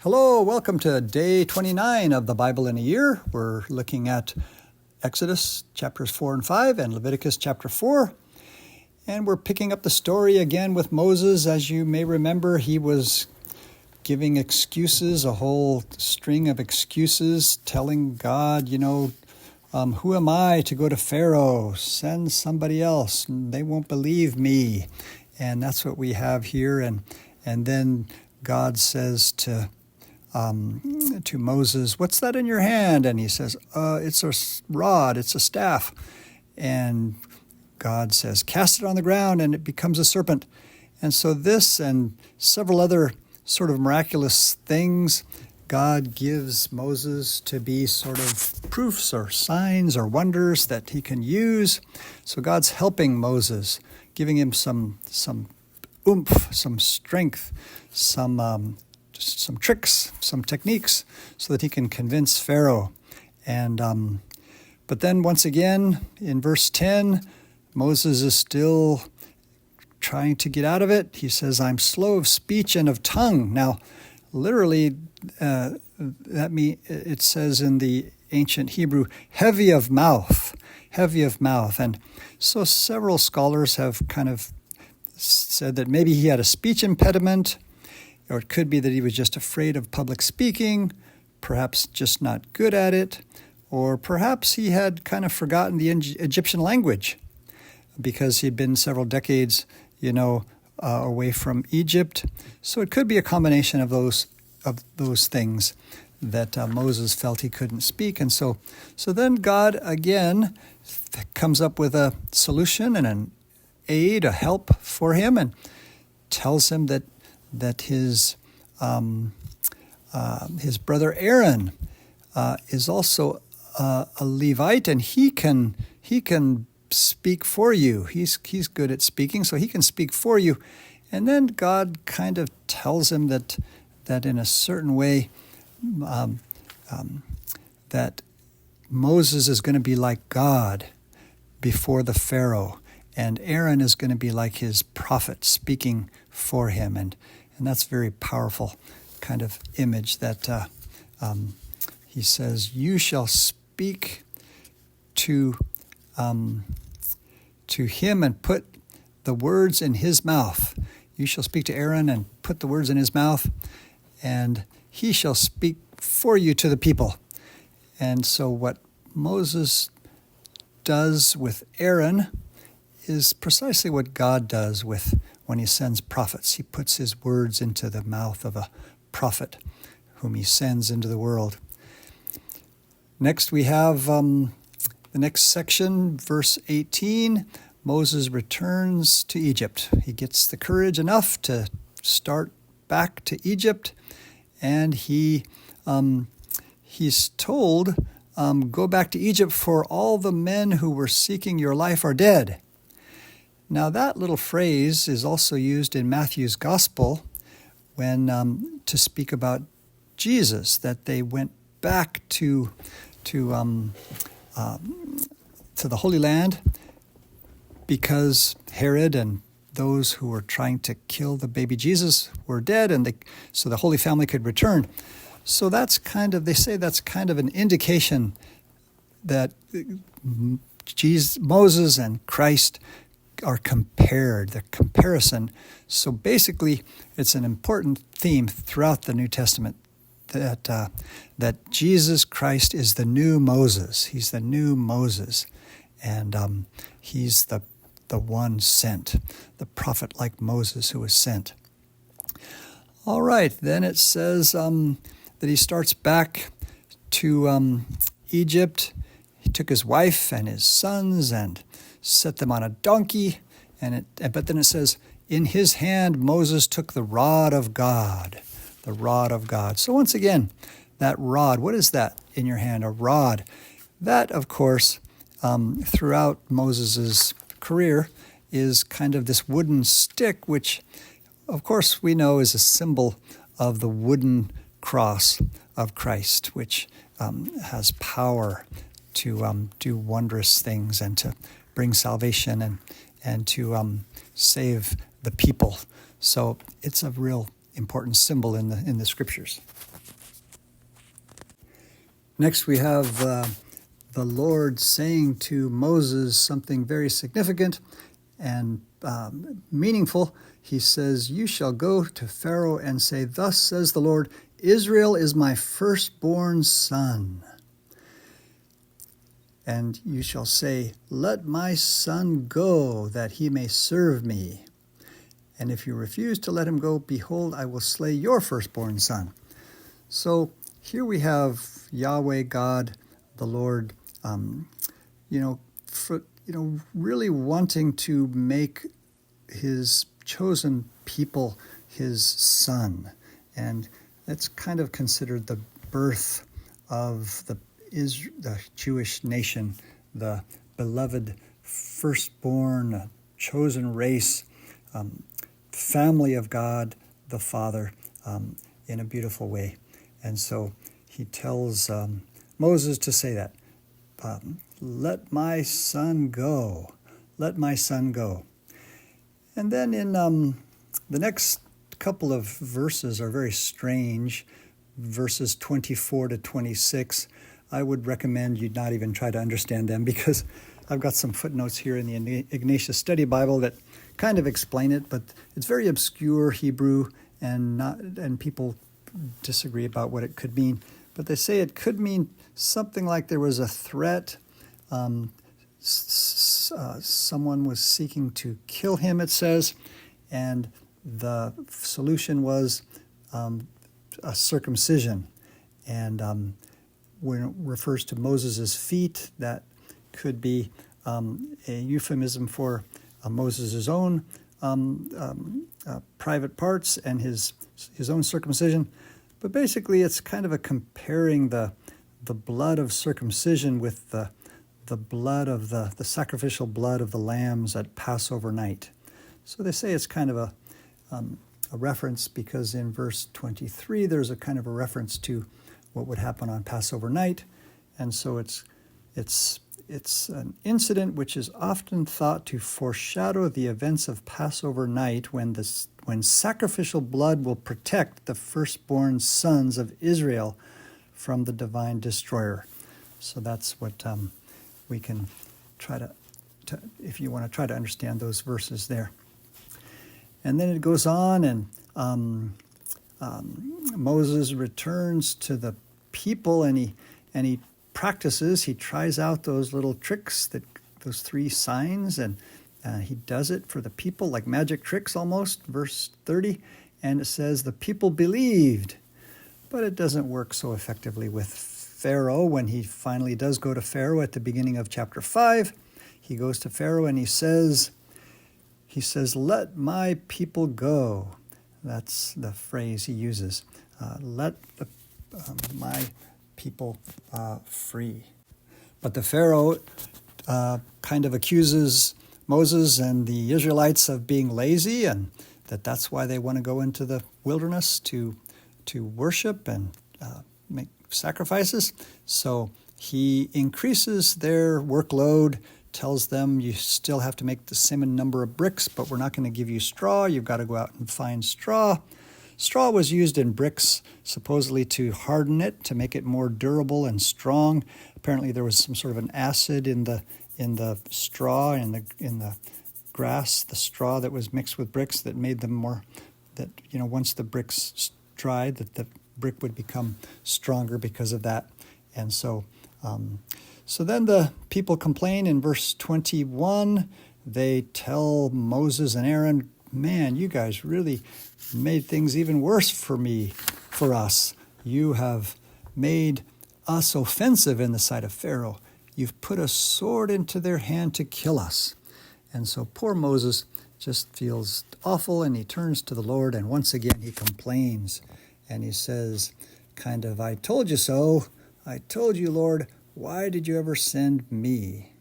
Hello, welcome to day 29 of the Bible in a Year. We're looking at Exodus chapters 4 and 5 and Leviticus chapter 4. And we're picking up the story again with Moses. As you may remember, he was giving excuses, a whole string of excuses, telling God, who am I to go to Pharaoh? Send somebody else. They won't believe me. And that's what we have here. And then God says to Moses, "What's that in your hand?" And he says, "It's a rod, it's a staff." And God says, "Cast it on the ground," and it becomes a serpent. And so this and several other sort of miraculous things God gives Moses to be sort of proofs or signs or wonders that he can use. So God's helping Moses, giving him some oomph, some strength, some tricks, some techniques, so that he can convince Pharaoh. And but then once again, in verse 10, Moses is still trying to get out of it. He says, "I'm slow of speech and of tongue." Now, literally, it says in the ancient Hebrew, heavy of mouth. And so several scholars have kind of said that maybe he had a speech impediment, or it could be that he was just afraid of public speaking, perhaps just not good at it, or perhaps he had kind of forgotten the Egyptian language because he'd been several decades, away from Egypt. So it could be a combination of those things that Moses felt he couldn't speak. And so then God again comes up with a solution and an aid, a help for him, and tells him that his brother Aaron is also a Levite, and he can speak for you. He's good at speaking, so he can speak for you. And then God kind of tells him that in a certain way that Moses is going to be like God before the Pharaoh, and Aaron is going to be like his prophet speaking for him. And that's a very powerful kind of image that he says, "You shall speak to him and put the words in his mouth. You shall speak to Aaron and put the words in his mouth, and he shall speak for you to the people." And so what Moses does with Aaron is precisely what God does when he sends prophets. He puts his words into the mouth of a prophet whom he sends into the world. Next we have the next section, verse 18. Moses returns to Egypt. He gets the courage enough to start back to Egypt, and he's told, "Go back to Egypt, for all the men who were seeking your life are dead." Now that little phrase is also used in Matthew's Gospel when to speak about Jesus, that they went back to the Holy Land because Herod and those who were trying to kill the baby Jesus were dead, and so the Holy Family could return. So they say that's kind of an indication that Moses and Christ are compared, the comparison. So basically, it's an important theme throughout the New Testament that Jesus Christ is the new Moses. He's the new Moses, and he's the one sent, the prophet like Moses who was sent. All right, then it says that he starts back to Egypt. He took his wife and his sons and set them on a donkey, but then it says, in his hand Moses took the rod of God, the rod of God. So once again, that rod, what is that in your hand? A rod. That, of course, throughout Moses's career is kind of this wooden stick, which, of course, we know is a symbol of the wooden cross of Christ, which has power to do wondrous things and to bring salvation and to save the people. So it's a real important symbol in the scriptures. Next, we have the Lord saying to Moses something very significant and meaningful. He says, "You shall go to Pharaoh and say, 'Thus says the Lord, Israel is my firstborn son.' And you shall say, 'Let my son go, that he may serve me.' And if you refuse to let him go, behold, I will slay your firstborn son." So here we have Yahweh God, the Lord, really wanting to make his chosen people his son. And that's kind of considered the birth of the Jewish nation, the beloved firstborn, chosen race, family of God the Father, in a beautiful way. And so he tells Moses to say that, "Let my son go, let my son go." And then in the next couple of verses are very strange, verses 24 to 26. I would recommend you not even try to understand them, because I've got some footnotes here in the Ignatius Study Bible that kind of explain it, but it's very obscure Hebrew, and people disagree about what it could mean. But they say it could mean something like there was a threat. Someone was seeking to kill him, it says, and the solution was a circumcision. And when it refers to Moses' feet, that could be a euphemism for Moses' own private parts and his own circumcision. But basically, it's kind of a comparing the blood of circumcision with the blood of the sacrificial blood of the lambs at Passover night. So they say it's kind of a reference, because in verse 23 there's a kind of a reference to what would happen on Passover night, and so it's an incident which is often thought to foreshadow the events of Passover night, when sacrificial blood will protect the firstborn sons of Israel from the divine destroyer. So that's what we can try to, if you want to try to understand those verses there. And then it goes on, and Moses returns to the people, and he practices. He tries out those little tricks, those 3 signs, and he does it for the people like magic tricks almost. Verse 30, and it says the people believed, but it doesn't work so effectively with Pharaoh. When he finally does go to Pharaoh at the beginning of chapter 5, he goes to Pharaoh and he says, "Let my people go." That's the phrase he uses. Let my people free. But the Pharaoh kind of accuses Moses and the Israelites of being lazy, and that's why they want to go into the wilderness to worship and make sacrifices. So he increases their workload, tells them, "You still have to make the same number of bricks, but we're not going to give you straw. You've got to go out and find straw." Straw was used in bricks, supposedly to harden it, to make it more durable and strong. Apparently there was some sort of an acid in the straw, in the grass, the straw that was mixed with bricks, that made them more, that, once the bricks dried, that the brick would become stronger because of that. And so then the people complain in verse 21. They tell Moses and Aaron, "Man, you guys really made things even worse for us. You have made us offensive in the sight of Pharaoh. You've put a sword into their hand to kill us." And so poor Moses just feels awful, and he turns to the Lord, and once again he complains. And he says, "I told you so. I told you, Lord. Why did you ever send me?"